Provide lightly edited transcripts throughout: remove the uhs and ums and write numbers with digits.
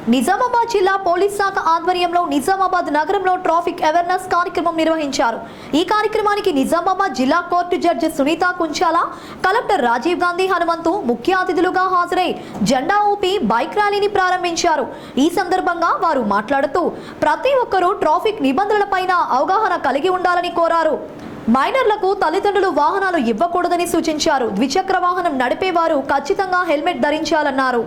నిజామాబాద్ జిల్లా పోలీస్ శాఖ ఆధ్వర్యంలో నిజామాబాద్ నగరంలో ట్రాఫిక్ అవేర్నెస్ కార్యక్రమం నిర్వహించారు. ఈ కార్యక్రమానికి నిజామాబాద్ జిల్లా court judge Sunitha Kunchala, collector Rajiv Gandhi Hanumanthu ముఖ్య అతిథులుగా హాజరై జెండా ఊపి బైక్ ర్యాలీని ప్రారంభించారు. ఈ సందర్భంగా వారు మాట్లాడుతూ ప్రతి ఒక్కరూ ట్రాఫిక్ నిబంధనలపైన అవగాహన కలిగి ఉండాలని కోరారు. మైనర్లకు తల్లిదండ్రులు వాహనాలు ఇవ్వకూడదని సూచించారు. ద్విచక్ర వాహనం నడిపేవారు ఖచ్చితంగా హెల్మెట్ ధరించాలన్నారు.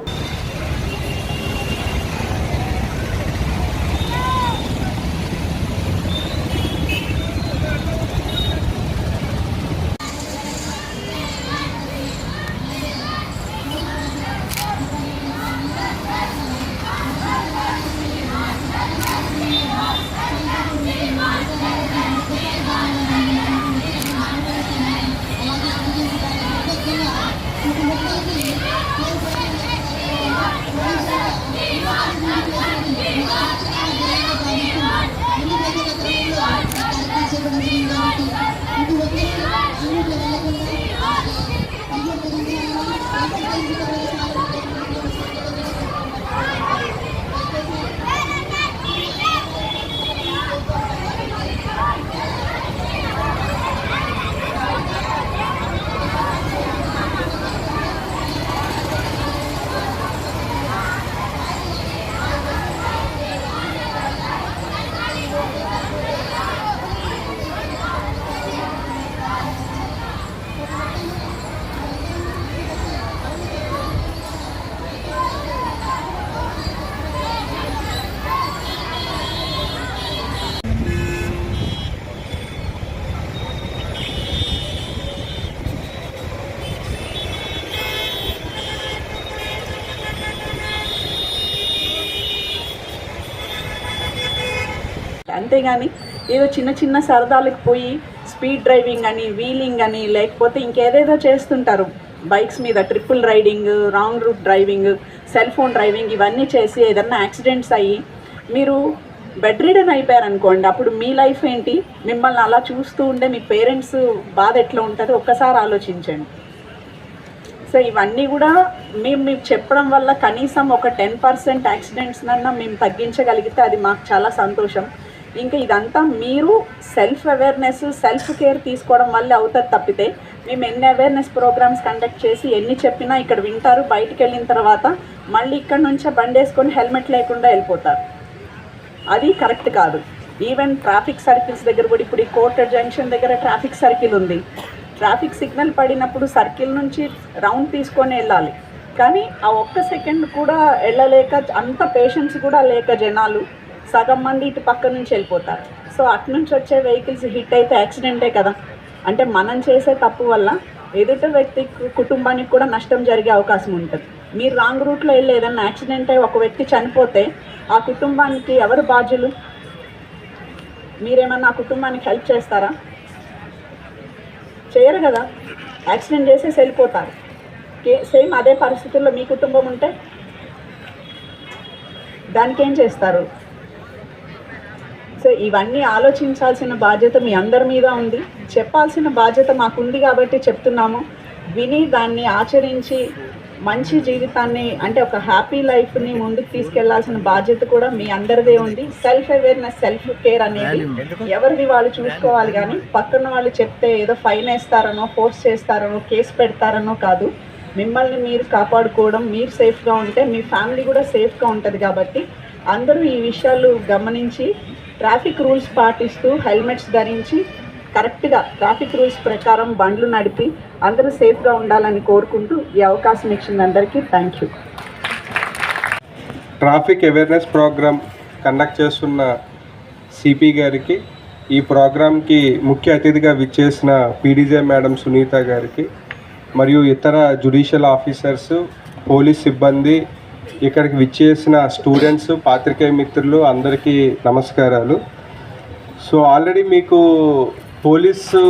అంతేగాని ఏదో చిన్న చిన్న సరదాలకు పోయి స్పీడ్ డ్రైవింగ్ అని, వీలింగ్ అని, లేకపోతే ఇంకేదేదో చేస్తుంటారు. బైక్స్ మీద triple riding, wrong route driving, cell phone driving, ఇవన్నీ చేసి ఏదన్నా యాక్సిడెంట్స్ అయ్యి మీరు బెడ్ రిడన్ అయిపోయారనుకోండి, అప్పుడు మీ లైఫ్ ఏంటి? మిమ్మల్ని అలా చూస్తూ ఉండే మీ పేరెంట్స్ బాధ ఎట్లా ఉంటుంది ఒక్కసారి ఆలోచించండి. సో ఇవన్నీ కూడా మేము చెప్పడం వల్ల కనీసం ఒక 10% యాక్సిడెంట్స్నన్నా మేము తగ్గించగలిగితే అది మాకు చాలా సంతోషం. ఇంకా ఇదంతా మీరు సెల్ఫ్ అవేర్నెస్, సెల్ఫ్ కేర్ తీసుకోవడం వల్ల అవుతుంది తప్పితే మేము ఎన్ని అవేర్నెస్ ప్రోగ్రామ్స్ కండక్ట్ చేసి ఎన్ని చెప్పినా ఇక్కడ వింటారు, బయటికి వెళ్ళిన తర్వాత మళ్ళీ ఇక్కడ నుంచే బండి వేసుకొని హెల్మెట్ లేకుండా వెళ్ళిపోతారు. అది కరెక్ట్ కాదు. ఈవెన్ ట్రాఫిక్ సర్కిల్స్ దగ్గర కూడా ఇప్పుడు ఈ కోర్టు జంక్షన్ దగ్గర ట్రాఫిక్ సర్కిల్ ఉంది. ట్రాఫిక్ సిగ్నల్ పడినప్పుడు సర్కిల్ నుంచి రౌండ్ తీసుకొని వెళ్ళాలి, కానీ ఆ ఒక్క సెకండ్ కూడా వెళ్ళలేక అంత పేషెన్స్ కూడా లేక జనాలు సగం మంది ఇటు పక్క నుంచి వెళ్ళిపోతారు. సో అటు నుంచి వచ్చే వెహికల్స్ హిట్ అయితే యాక్సిడెంటే కదా. అంటే మనం చేసే తప్పు వల్ల ఎదుటి వ్యక్తి కుటుంబానికి కూడా నష్టం జరిగే అవకాశం ఉంటుంది. మీరు రాంగ్ రూట్లో వెళ్ళి ఏదన్నా యాక్సిడెంట్ అయ్యి ఒక వ్యక్తి చనిపోతే ఆ కుటుంబానికి ఎవరు బాధ్యులు? మీరేమన్నా ఆ కుటుంబానికి హెల్ప్ చేస్తారా? చేయరు కదా. యాక్సిడెంట్ చేసేసి వెళ్ళిపోతారు. సేమ్ అదే పరిస్థితుల్లో మీ కుటుంబం ఉంటే దానికి ఏం చేస్తారు? సో ఇవన్నీ ఆలోచించాల్సిన బాధ్యత మీ అందరి మీద ఉంది. చెప్పాల్సిన బాధ్యత మాకుంది కాబట్టి చెప్తున్నాము. విని దాన్ని ఆచరించి మంచి జీవితాన్ని, అంటే ఒక హ్యాపీ లైఫ్ని ముందుకు తీసుకెళ్లాల్సిన బాధ్యత కూడా మీ అందరిదే ఉంది. సెల్ఫ్ అవేర్నెస్, సెల్ఫ్ కేర్ అనేది ఎవరిది వాళ్ళు చూసుకోవాలి, కానీ పక్కన వాళ్ళు చెప్తే ఏదో ఫైన్ వేస్తారనో, ఫోర్స్ చేస్తారనో, కేసు పెడతారనో కాదు. మిమ్మల్ని మీరు కాపాడుకోవడం, మీరు సేఫ్గా ఉంటే మీ ఫ్యామిలీ కూడా సేఫ్గా ఉంటుంది. కాబట్టి అందరూ ఈ విషయాలు గమనించి ట్రాఫిక్ రూల్స్ పాటిస్తూ హెల్మెట్స్ ధరించి కరెక్ట్గా ట్రాఫిక్ రూల్స్ ప్రకారం బండ్లు నడిపి అందరూ సేఫ్గా ఉండాలని కోరుకుంటూ ఈ అవకాశం ఇచ్చిన అందరికీ thank you. Traffic awareness program conduct చేస్తున్న సిపి గారికి, ఈ ప్రోగ్రాంకి ముఖ్య అతిథిగా విచ్చేసిన పీడీజే మేడం సునీత గారికి, మరియు ఇతర జ్యుడిషియల్ ఆఫీసర్స్, పోలీస్ సిబ్బంది, ఇక్కడికి విచ్చేసిన స్టూడెంట్స్, పాత్రికేయ మిత్రులు అందరికీ నమస్కారాలు. సో ఆల్రెడీ మీకు పోలీసు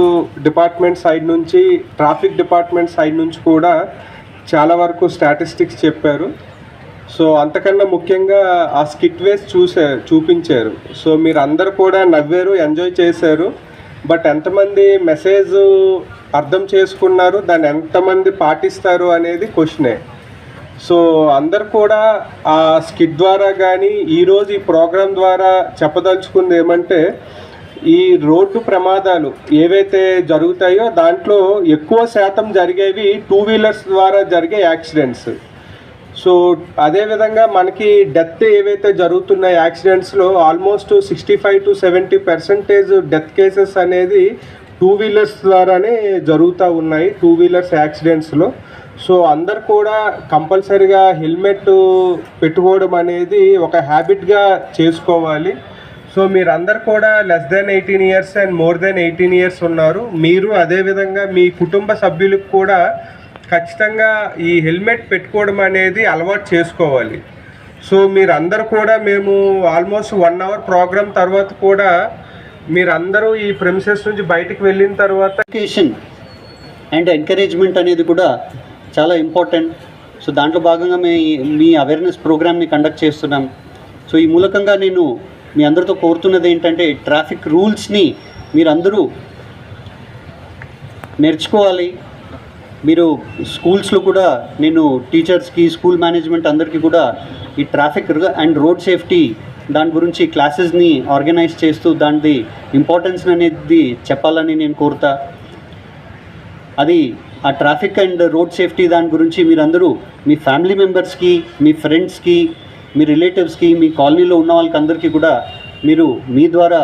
డిపార్ట్మెంట్ సైడ్ నుంచి, ట్రాఫిక్ డిపార్ట్మెంట్ సైడ్ నుంచి కూడా చాలా వరకు స్టాటిస్టిక్స్ చెప్పారు. సో అంతకన్నా ముఖ్యంగా ఆ స్కిట్ వేస్ చూపించారు. సో మీరు అందరు కూడా నవ్వారు, ఎంజాయ్ చేశారు. బట్ ఎంతమంది మెసేజ్ అర్థం చేసుకున్నారు, దాన్ని ఎంతమంది పాటిస్తారు అనేది క్వశ్చనే. సో అందరు కూడా ఆ స్కిట్ ద్వారా కానీ ఈరోజు ఈ ప్రోగ్రాం ద్వారా చెప్పదలుచుకుంది ఏమంటే, ఈ రోడ్డు ప్రమాదాలు ఏవైతే జరుగుతాయో దాంట్లో ఎక్కువ శాతం జరిగేవి 2 వీలర్స్ ద్వారా జరిగే యాక్సిడెంట్స్. సో అదేవిధంగా మనకి డెత్ ఏవైతే జరుగుతున్నాయి యాక్సిడెంట్స్లో ఆల్మోస్ట్ 65 to 70% డెత్ కేసెస్ అనేది 2 వీలర్స్ ద్వారానే జరుగుతూ ఉన్నాయి, 2 వీలర్స్ యాక్సిడెంట్స్లో. సో అందరు కూడా కంపల్సరిగా హెల్మెట్ పెట్టుకోవడం అనేది ఒక హ్యాబిట్గా చేసుకోవాలి. సో మీరందరు కూడా less than 18 years and more than 18 years ఉన్నారు. మీరు అదేవిధంగా మీ కుటుంబ సభ్యులకు కూడా ఖచ్చితంగా ఈ హెల్మెట్ పెట్టుకోవడం అనేది అలవాటు చేసుకోవాలి. సో మీరందరూ కూడా మేము ఆల్మోస్ట్ 1 hour ప్రోగ్రామ్ తర్వాత కూడా మీరందరూ ఈ ప్రెమిసెస్ నుంచి బయటకు వెళ్ళిన తర్వాత ఎడ్యుకేషన్ అండ్ ఎంకరేజ్మెంట్ అనేది కూడా చాలా ఇంపార్టెంట్. సో దాంట్లో భాగంగా మీ అవేర్నెస్ ప్రోగ్రామ్ని కండక్ట్ చేస్తున్నాం. సో ఈ మూలకంగా నేను మీ అందరితో కోరుతున్నది ఏంటంటే, ట్రాఫిక్ రూల్స్ని మీరందరూ నేర్చుకోవాలి. మీరు స్కూల్స్లో కూడా నేను టీచర్స్కి, స్కూల్ మేనేజ్మెంట్ అందరికీ కూడా ఈ ట్రాఫిక్ అండ్ రోడ్ సేఫ్టీ దాని గురించి క్లాసెస్ని ఆర్గనైజ్ చేస్తూ దాని ఇంపార్టెన్స్ అనేది చెప్పాలని నేను కోరుతా. అది ఆ ట్రాఫిక్ అండ్ రోడ్ సేఫ్టీ దాని గురించి మీరందరూ మీ ఫ్యామిలీ మెంబర్స్కి, మీ ఫ్రెండ్స్కి, మీ రిలేటివ్స్కి, మీ కాలనీలో ఉన్న వాళ్ళకి అందరికీ కూడా మీరు మీ ద్వారా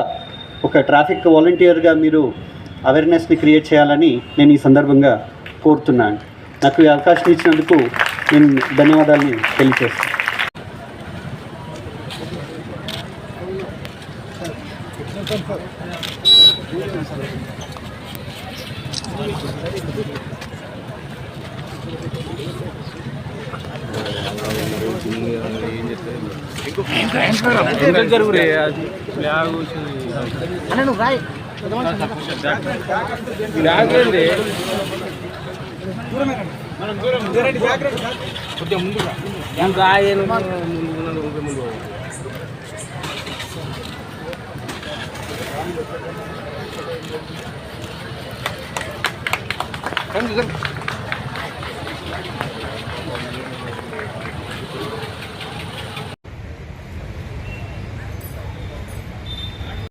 ఒక ట్రాఫిక్ వాలంటీర్గా మీరు అవేర్నెస్ని క్రియేట్ చేయాలని నేను ఈ సందర్భంగా కోరుతున్నాను. నాకు ఈ అవకాశం ఇచ్చినందుకు నేను ధన్యవాదాలని తెలియజేస్తాను. ముందు